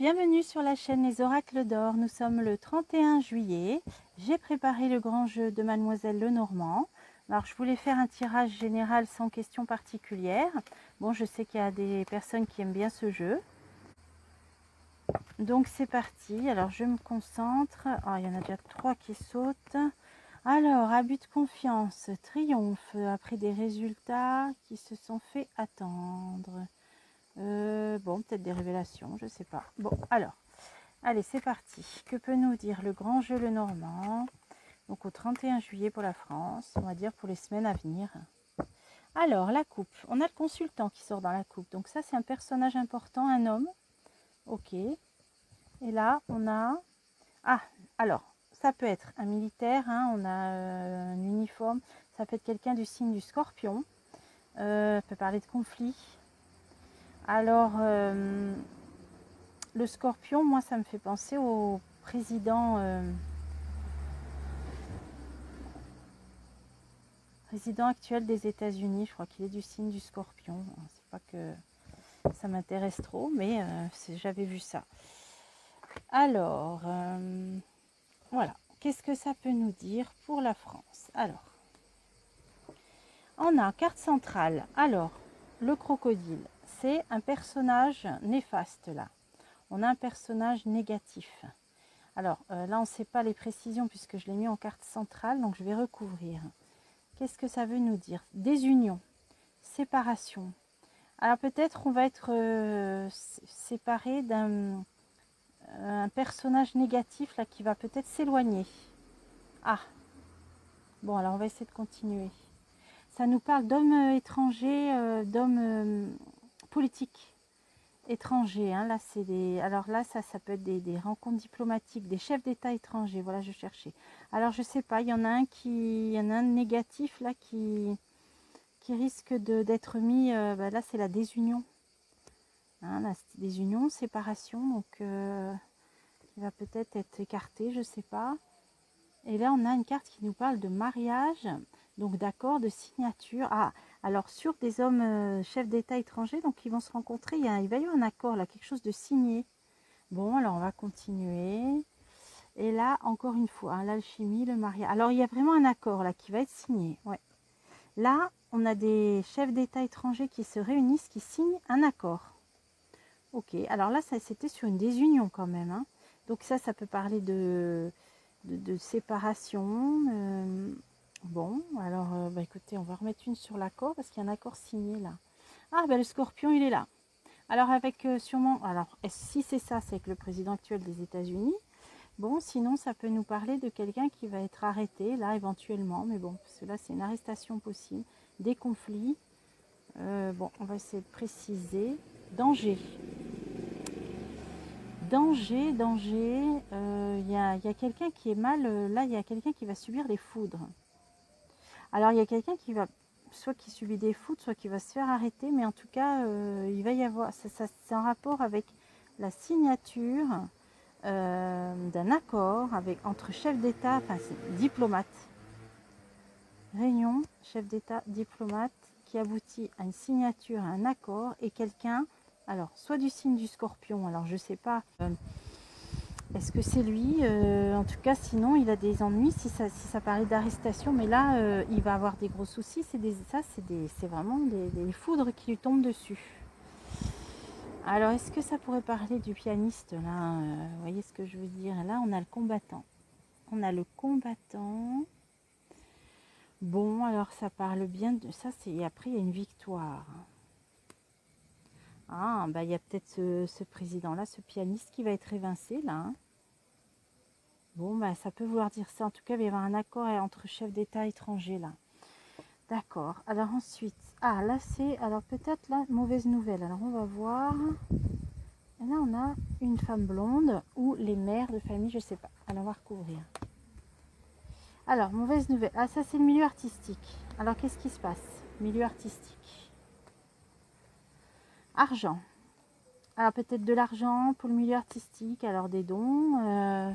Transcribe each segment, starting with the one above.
bienvenue sur la chaîne Les Oracles d'Or. Nous sommes le 31 juillet. J'ai préparé le grand jeu de Mademoiselle Lenormand. Alors, je voulais faire un tirage général sans question particulière. Bon, je sais qu'il y a des personnes qui aiment bien ce jeu. Donc, c'est parti. Alors, je me concentre. Oh, il y en a déjà 3 qui sautent. Alors, abus de confiance, triomphe après des résultats qui se sont fait attendre. Bon, peut-être des révélations, je sais pas. Bon, alors, allez, c'est parti. Que peut nous dire le grand jeu Lenormand? Donc au 31 juillet pour la France, on va dire pour les semaines à venir. Alors, la coupe. On a le consultant qui sort dans la coupe. Donc ça, c'est un personnage important, un homme. Ok. Et là, on a... Ah, alors, ça peut être un militaire, hein, on a un uniforme. Ça peut être quelqu'un du signe du Scorpion. Peut parler de conflit. Alors, le Scorpion, moi, ça me fait penser au président actuel des États-Unis. Je crois qu'il est du signe du Scorpion. C'est pas que ça m'intéresse trop, mais j'avais vu ça. Alors, voilà. Qu'est-ce que ça peut nous dire pour la France? Alors, on a carte centrale. Alors, le crocodile, c'est un personnage néfaste là. On a un personnage négatif. Alors, là, on ne sait pas les précisions puisque je l'ai mis en carte centrale, donc je vais recouvrir. Qu'est-ce que ça veut nous dire? Désunion, séparation. Alors peut-être on va être séparé d'un personnage négatif là qui va peut-être s'éloigner. Ah, bon alors on va essayer de continuer. Ça nous parle d'hommes étrangers, d'hommes politiques étrangers. Hein. Là, c'est des... Alors là, ça peut être des rencontres diplomatiques, des chefs d'État étrangers. Voilà, je cherchais. Alors je sais pas, il y en a un négatif là qui risque d'être mis, là c'est la désunion, hein, la désunion, séparation, donc il va peut-être être écarté, je sais pas. Et là on a une carte qui nous parle de mariage, donc d'accord, de signature. Ah, alors sur des hommes chefs d'État étrangers, donc ils vont se rencontrer, il va y avoir un accord là, quelque chose de signé. Bon, alors on va continuer. Et là, encore une fois, hein, l'alchimie, le mariage. Alors il y a vraiment un accord là qui va être signé, ouais. Là, on a des chefs d'État étrangers qui se réunissent, qui signent un accord. Ok, alors là, c'était sur une désunion quand même. Hein. Donc ça peut parler de séparation. Bon, alors, écoutez, on va remettre une sur l'accord parce qu'il y a un accord signé là. Ah, le Scorpion, il est là. Alors avec sûrement, alors si c'est ça, c'est avec le président actuel des États-Unis. Bon, sinon, ça peut nous parler de quelqu'un qui va être arrêté, là, éventuellement. Mais bon, parce que là, c'est une arrestation possible. Des conflits. Bon, on va essayer de préciser. Danger. Danger. Il y a quelqu'un qui est mal. Là, il y a quelqu'un qui va subir des foudres. Alors, il y a quelqu'un qui va... Soit qui subit des foudres, soit qui va se faire arrêter. Mais en tout cas, il va y avoir... c'est en rapport avec la signature... d'un accord entre chefs d'État, enfin diplomates. Réunion, chef d'État, diplomate, qui aboutit à une signature, à un accord, et quelqu'un, alors soit du signe du Scorpion, alors je sais pas, est-ce que c'est lui, en tout cas sinon il a des ennuis si ça parlait d'arrestation, mais là il va avoir des gros soucis, c'est vraiment des foudres qui lui tombent dessus. Alors, est-ce que ça pourrait parler du pianiste, là vous voyez ce que je veux dire? Là, on a le combattant. On a le combattant. Bon, alors ça parle bien de ça. Et après, il y a une victoire. Ah, il y a peut-être ce président-là, ce pianiste qui va être évincé, là. Hein. Bon, ça peut vouloir dire ça. En tout cas, il va y avoir un accord entre chefs d'État étrangers, là. D'accord. Alors ensuite, là c'est, alors peut-être là, mauvaise nouvelle. Alors on va voir. Et là on a une femme blonde ou les mères de famille, je sais pas. Alors on va recouvrir. Alors, mauvaise nouvelle. Ah, ça c'est le milieu artistique. Alors qu'est-ce qui se passe? Milieu artistique. Argent. Alors peut-être de l'argent pour le milieu artistique. Alors des dons.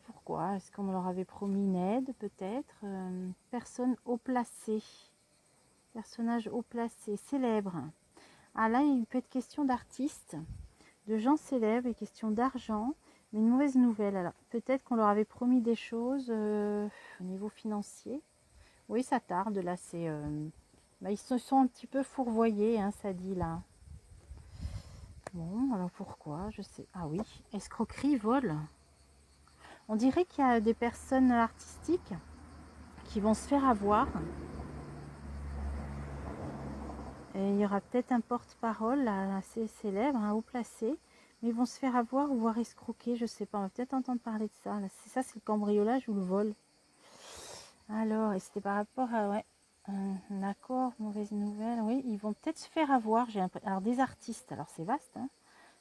Pourquoi? Est-ce qu'on leur avait promis une aide peut-être? Personne haut placée. Personnage haut placé, célèbre. Ah là, il peut être question d'artiste. de gens célèbres et question d'argent, mais une mauvaise nouvelle. Alors, peut-être qu'on leur avait promis des choses au niveau financier. Oui, ça tarde, là, c'est... ils se sont un petit peu fourvoyés, hein, ça dit, là. Bon, alors pourquoi? Je sais... Ah oui, escroquerie, vol. On dirait qu'il y a des personnes artistiques qui vont se faire avoir. Et il y aura peut-être un porte-parole assez célèbre, haut placé, mais ils vont se faire avoir ou voir escroquer, je sais pas, on va peut-être entendre parler de ça. C'est ça, c'est le cambriolage ou le vol. Alors, et c'était par rapport à, ouais, un accord, mauvaise nouvelle, oui, ils vont peut-être se faire avoir, alors des artistes, alors c'est vaste, hein,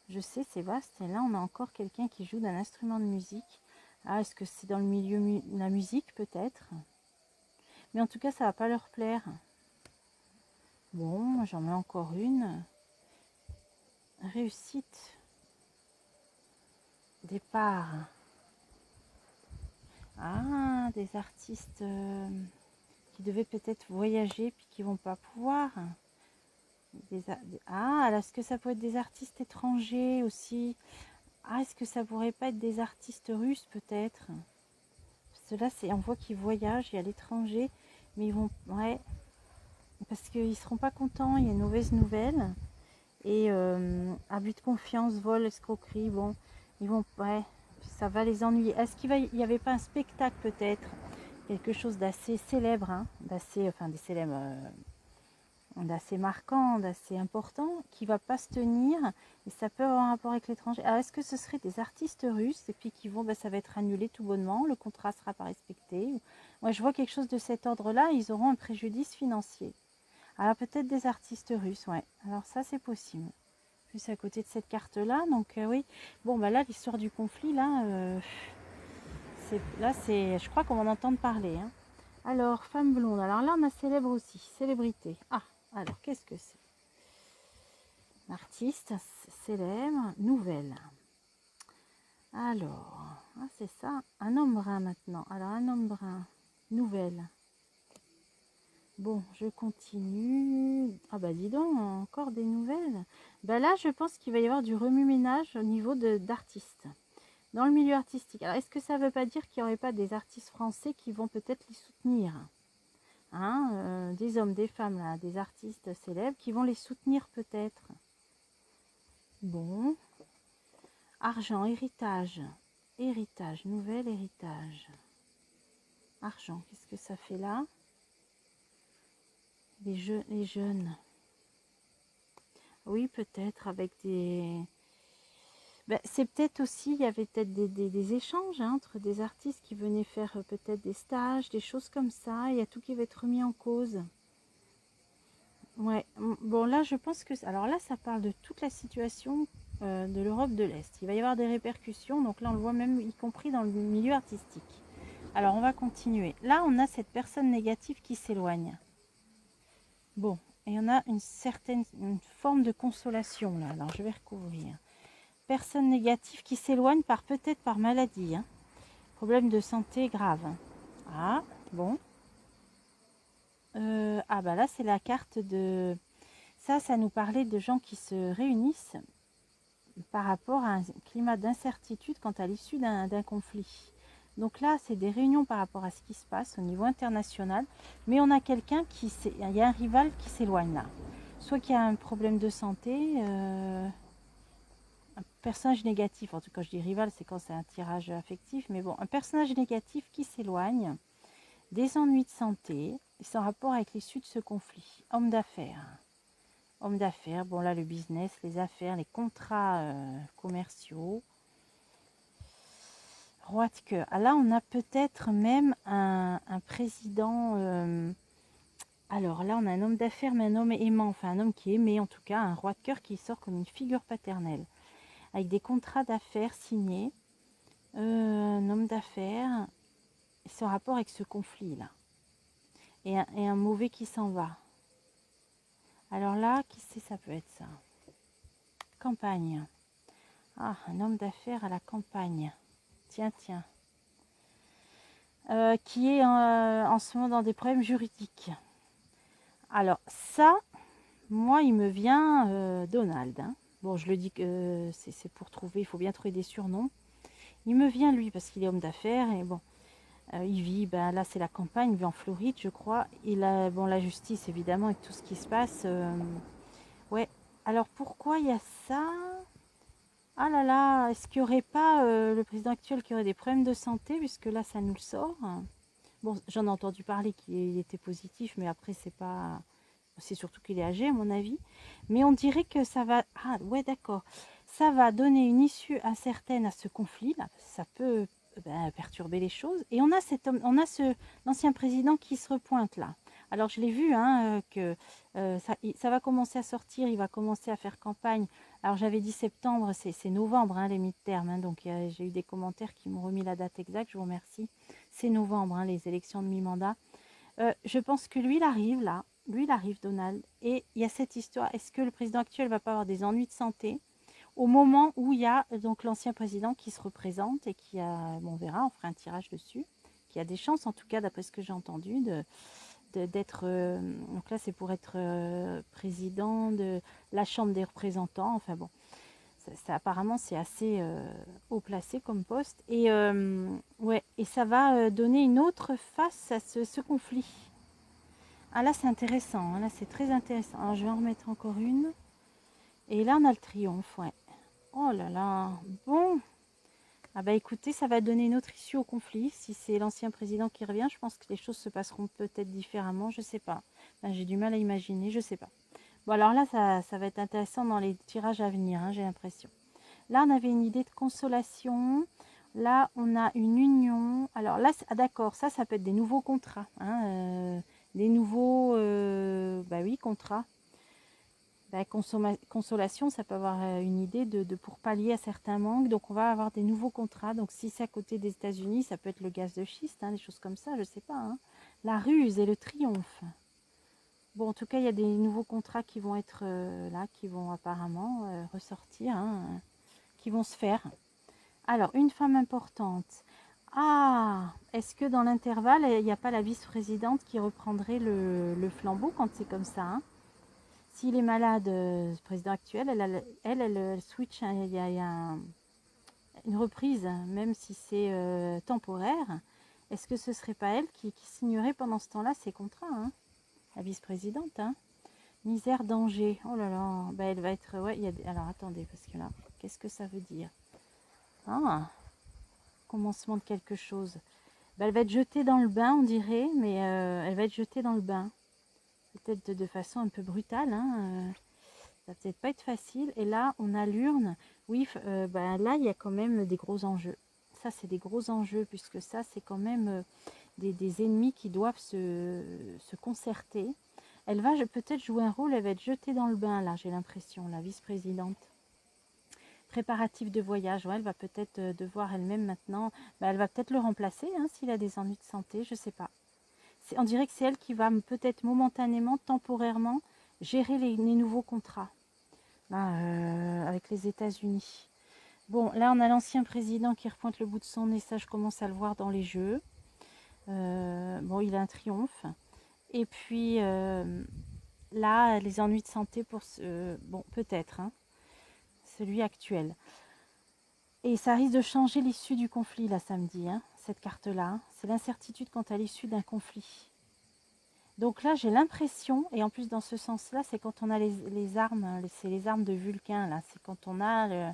je sais, c'est vaste, et là on a encore quelqu'un qui joue d'un instrument de musique. Ah, est-ce que c'est dans le milieu de la musique, peut-être? Mais en tout cas, ça va pas leur plaire. Bon, j'en mets encore une. Réussite. Départ. Ah, des artistes qui devaient peut-être voyager puis qui vont pas pouvoir. Ah, alors est-ce que ça pourrait être des artistes étrangers aussi? Ah, est-ce que ça pourrait pas être des artistes russes peut-être? Parce que là, on voit qu'ils voyagent à l'étranger, mais ils vont... Ouais, parce qu'ils seront pas contents, il y a une mauvaise nouvelle. Et abus de confiance, vol, escroquerie, bon, ils vont... Ouais, ça va les ennuyer. Est-ce qu'il y avait pas un spectacle peut-être? Quelque chose d'assez célèbre, hein, d'assez... Enfin, des célèbres... d'assez marquant, d'assez important, qui va pas se tenir, et ça peut avoir un rapport avec l'étranger. Alors est-ce que ce serait des artistes russes, et puis qui vont, ça va être annulé tout bonnement, le contrat sera pas respecté? Moi je vois quelque chose de cet ordre-là, ils auront un préjudice financier. Alors peut-être des artistes russes, ouais. Alors ça c'est possible. Plus à côté de cette carte-là, donc oui. Bon bah là l'histoire du conflit, là, je crois qu'on va en entendre parler. Hein. Alors, femme blonde. Alors là, on a célèbre aussi. Célébrité. Ah, alors, qu'est-ce que c'est? Artiste, célèbre, nouvelle. Alors, ah, c'est ça. Un homme brun maintenant. Alors, un homme brun, nouvelle. Bon, je continue. Ah bah dis donc, encore des nouvelles. Bah là, je pense qu'il va y avoir du remue-ménage au niveau d'artistes. Dans le milieu artistique. Alors, est-ce que ça ne veut pas dire qu'il n'y aurait pas des artistes français qui vont peut-être les soutenir? Hein, des hommes, des femmes, là, des artistes célèbres qui vont les soutenir peut-être. Bon. Argent, héritage. Héritage, nouvel héritage. Argent, qu'est-ce que ça fait là? Les jeunes. Oui, peut-être avec des... Ben, c'est peut-être aussi, il y avait peut-être des échanges hein, entre des artistes qui venaient faire peut-être des stages, des choses comme ça. Il y a tout qui va être mis en cause. Ouais, bon là je pense que... Alors là ça parle de toute la situation de l'Europe de l'Est. Il va y avoir des répercussions, donc là on le voit même y compris dans le milieu artistique. Alors on va continuer. Là on a cette personne négative qui s'éloigne. Bon, et on a une forme de consolation là. Alors je vais recouvrir. Personne négative qui s'éloigne peut-être par maladie. Hein. Problème de santé grave. Ah, bon. Ah bah là c'est la carte de... Ça nous parlait de gens qui se réunissent par rapport à un climat d'incertitude quant à l'issue d'un conflit. Donc là, c'est des réunions par rapport à ce qui se passe au niveau international, mais on a quelqu'un il y a un rival qui s'éloigne là. Soit qu'il y a un problème de santé, un personnage négatif, en tout cas je dis rival, c'est quand c'est un tirage affectif, mais bon, un personnage négatif qui s'éloigne, des ennuis de santé, c'est en rapport avec l'issue de ce conflit. Homme d'affaires. Homme d'affaires, bon là le business, les affaires, les contrats commerciaux. Roi de cœur. Ah, là on a peut-être même un président. Alors là on a un homme d'affaires mais un homme aimant, enfin un homme qui est aimé en tout cas, un roi de cœur qui sort comme une figure paternelle. Avec des contrats d'affaires signés. Un homme d'affaires. C'est en rapport avec ce conflit là. Et un mauvais qui s'en va. Alors là, qui c'est ça peut être ça? Campagne. Ah, un homme d'affaires à la campagne. Tiens. Qui est en ce moment dans des problèmes juridiques. Alors ça, moi il me vient Donald. Hein. Bon, je le dis que c'est pour trouver, il faut bien trouver des surnoms. Il me vient, lui, parce qu'il est homme d'affaires, et bon, il vit, ben là c'est la campagne, il vit en Floride, je crois. Il a, bon, la justice, évidemment, avec tout ce qui se passe. Ouais, alors pourquoi il y a ça? Ah là là, est-ce qu'il n'y aurait pas le président actuel qui aurait des problèmes de santé, puisque là ça nous le sort? Bon, j'en ai entendu parler qu'il était positif, mais après c'est pas... C'est surtout qu'il est âgé à mon avis. Mais on dirait que ça va... Ah ouais d'accord. Ça va donner une issue incertaine à ce conflit là. Ça peut perturber les choses. Et on a cet homme, on a l'ancien président qui se repointe là. Alors je l'ai vu hein, que ça va commencer à sortir, il va commencer à faire campagne. Alors j'avais dit septembre, c'est novembre hein, les mi-termes. Hein, donc j'ai eu des commentaires qui m'ont remis la date exacte, je vous remercie. C'est novembre, hein, les élections de mi-mandat. Je pense que lui, il arrive là. Lui, il arrive, Donald. Et il y a cette histoire. Est-ce que le président actuel va pas avoir des ennuis de santé au moment où il y a donc l'ancien président qui se représente et qui a, bon, on verra, on fera un tirage dessus, qui a des chances, en tout cas, d'après ce que j'ai entendu, d'être. Donc là, c'est pour être président de la Chambre des représentants. Enfin bon, apparemment, c'est assez haut placé comme poste. Et ouais, et ça va donner une autre face à ce conflit. Ah là c'est intéressant, hein, là c'est très intéressant. Alors je vais en remettre encore une. Et là on a le triomphe, ouais. Oh là là, bon. Ah bah écoutez, ça va donner une autre issue au conflit. Si c'est l'ancien président qui revient, je pense que les choses se passeront peut-être différemment, je sais pas. Enfin, j'ai du mal à imaginer, je sais pas. Bon alors là ça va être intéressant dans les tirages à venir, hein, j'ai l'impression. Là on avait une idée de consolation. Là on a une union. Alors là, ah, d'accord, ça peut être des nouveaux contrats. Hein, des nouveaux bah oui, contrats. Bah, consolation, ça peut avoir une idée pour pallier à certains manques. Donc on va avoir des nouveaux contrats. Donc si c'est à côté des États-Unis, ça peut être le gaz de schiste, hein, des choses comme ça, je sais pas. Hein. La ruse et le triomphe. Bon, en tout cas, il y a des nouveaux contrats qui vont être là, qui vont apparemment ressortir, hein, qui vont se faire. Alors, une femme importante. Ah, est-ce que dans l'intervalle, il n'y a pas la vice-présidente qui reprendrait le flambeau quand c'est comme ça hein. S'il est malade, le président actuel, elle switch, hein, il y a une reprise, même si c'est temporaire. Est-ce que ce ne serait pas elle qui signerait pendant ce temps-là ses contrats hein, la vice-présidente hein. Misère, danger. Oh là là, bah, elle va être... Ouais, alors attendez, parce que là, qu'est-ce que ça veut dire Ah, commencement de quelque chose. Bah, elle va être jetée dans le bain, on dirait, mais elle va être jetée dans le bain. Peut-être de façon un peu brutale. Hein, ça va peut-être pas être facile. Et là, on a l'urne. Oui, bah, là, il y a quand même des gros enjeux. Ça, c'est des gros enjeux, puisque ça, c'est quand même des ennemis qui doivent se concerter. Elle va peut-être jouer un rôle, elle va être jetée dans le bain, là, j'ai l'impression, la vice-présidente. Préparatif de voyage, ouais, elle va peut-être devoir elle-même maintenant, bah, elle va peut-être le remplacer hein, s'il a des ennuis de santé, je sais pas. On dirait que c'est elle qui va peut-être momentanément, temporairement, gérer les nouveaux contrats là, avec les États-Unis. Bon, là on a l'ancien président qui repointe le bout de son nez, ça je commence à le voir dans les jeux. Bon, il a un triomphe. Et puis là, les ennuis de santé pour bon, peut-être, hein, celui actuel. Et ça risque de changer l'issue du conflit, là, samedi, hein, cette carte-là. C'est l'incertitude quant à l'issue d'un conflit. Donc là, j'ai l'impression, et en plus dans ce sens-là, c'est quand on a les armes, c'est les armes de Vulcain, là. C'est quand on a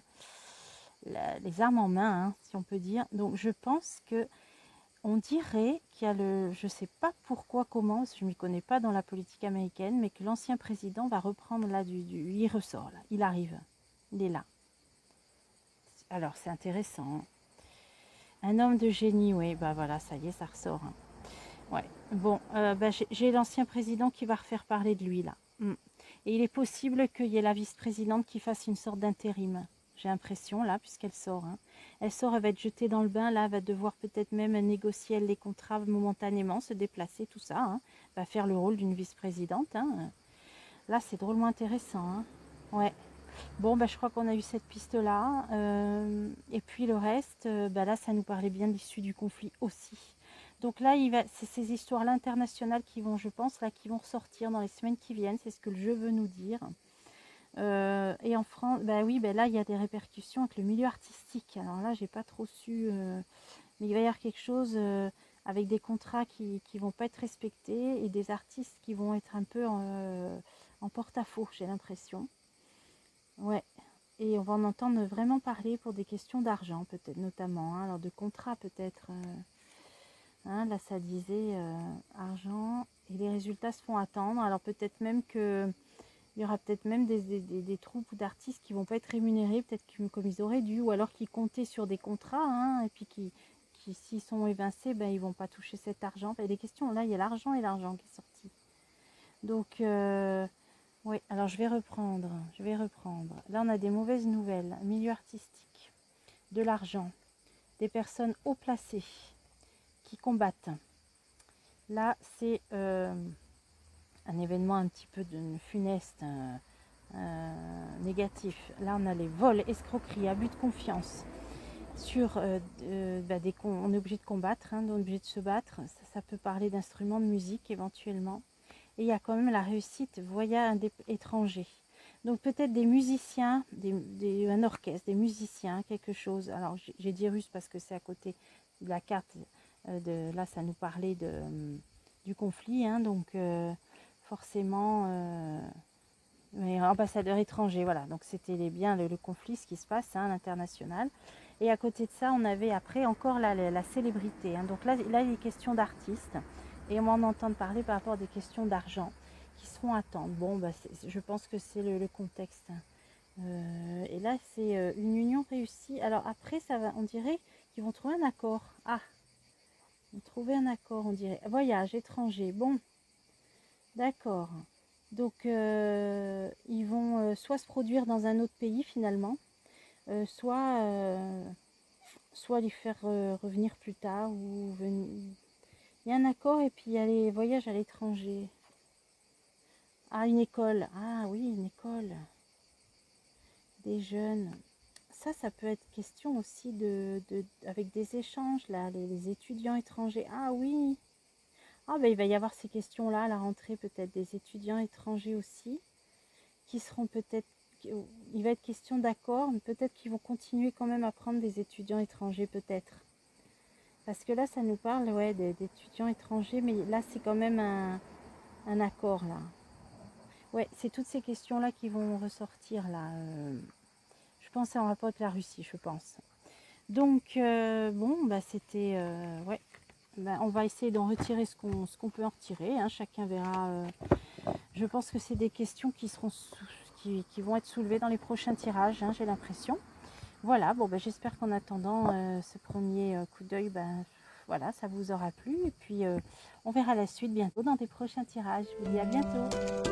les armes en main, hein, si on peut dire. Donc je pense que on dirait qu'il y a je ne sais pas pourquoi, comment, parce que je ne m'y connais pas dans la politique américaine, mais que l'ancien président va reprendre là il ressort, là, il arrive, il est là. Alors c'est intéressant. Hein. Un homme de génie, oui, bah voilà, ça y est, ça ressort. Hein. Ouais, bon, bah, j'ai l'ancien président qui va refaire parler de lui là. Et il est possible qu'il y ait la vice-présidente qui fasse une sorte d'intérim. J'ai l'impression là, puisqu'elle sort. Hein. Elle sort, elle va être jetée dans le bain, là, elle va devoir peut-être même négocier les contrats momentanément, se déplacer, tout ça. Hein. Va faire le rôle d'une vice-présidente. Hein. Là, c'est drôlement intéressant. Hein. Ouais. Bon, bah, je crois qu'on a eu cette piste-là. Et puis le reste, bah, là, ça nous parlait bien de l'issue du conflit aussi. Donc là, c'est ces histoires-là internationales qui vont, je pense, là, qui vont ressortir dans les semaines qui viennent. C'est ce que le jeu veut nous dire. Et en France, bah oui, bah là, il y a des répercussions avec le milieu artistique. Alors là, j'ai pas trop su, mais il va y avoir quelque chose avec des contrats qui vont pas être respectés et des artistes qui vont être un peu en porte-à-faux, j'ai l'impression. Ouais. Et on va en entendre vraiment parler pour des questions d'argent, peut-être notamment, hein, alors de contrats peut-être. Hein, là, ça disait argent et les résultats se font attendre. Alors peut-être même que il y aura peut-être même des troupes ou d'artistes qui vont pas être rémunérés, peut-être comme ils auraient dû, ou alors qui comptaient sur des contrats, hein, et puis qui s'ils sont évincés, ben, ils vont pas toucher cet argent. Enfin, il y a des questions, là, il y a l'argent et l'argent qui est sorti. Donc, oui, alors je vais reprendre. Là, on a des mauvaises nouvelles. Milieu artistique, de l'argent, des personnes haut placées qui combattent. Là, c'est un événement un petit peu funeste, négatif. Là, on a les vols, escroqueries, abus de confiance. On est obligé de combattre, hein, on est obligé de se battre. Ça peut parler d'instruments de musique éventuellement. Et il y a quand même la réussite voyage étranger. Donc peut-être des musiciens, un orchestre, des musiciens, quelque chose. Alors j'ai dit russe parce que c'est à côté de la carte. Là, ça nous parlait du conflit, hein, donc forcément, mais ambassadeur étranger, voilà. Donc c'était bien le conflit, ce qui se passe, hein, à l'international. Et à côté de ça, on avait après encore la célébrité. Hein. Donc là, il est question d'artistes. Et on va en entendre parler par rapport à des questions d'argent qui seront à attendre. Bon, bah, je pense que c'est le contexte. Et là, c'est une union réussie. Alors après, on dirait qu'ils vont trouver un accord. Ah, ils vont trouver un accord, on dirait. Voyage étranger. Bon, d'accord. Donc, ils vont soit se produire dans un autre pays finalement, soit les faire revenir plus tard ou venir. Il y a un accord et puis il y a les voyages à l'étranger. Ah, une école. Ah oui, une école. Des jeunes. Ça peut être question aussi avec des échanges, là, les étudiants étrangers. Ah oui. Ah ben il va y avoir ces questions-là à la rentrée, peut-être des étudiants étrangers aussi, qui seront peut-être. Il va être question d'accord, mais peut-être qu'ils vont continuer quand même à prendre des étudiants étrangers, peut-être. Parce que là, ça nous parle, ouais, d'étudiants étrangers, mais là, c'est quand même un accord, là. Ouais, c'est toutes ces questions-là qui vont ressortir, là. Je pense en rapport avec la Russie, je pense. Donc, bon, bah, c'était... ouais, bah, on va essayer d'en retirer ce qu'on peut en retirer. Hein. Chacun verra. Je pense que c'est des questions qui vont être soulevées dans les prochains tirages, hein, j'ai l'impression. Voilà, bon, bah, j'espère qu'en attendant ce premier coup d'œil, ben, voilà, ça vous aura plu. Et puis, on verra la suite bientôt dans des prochains tirages. Je vous dis à bientôt.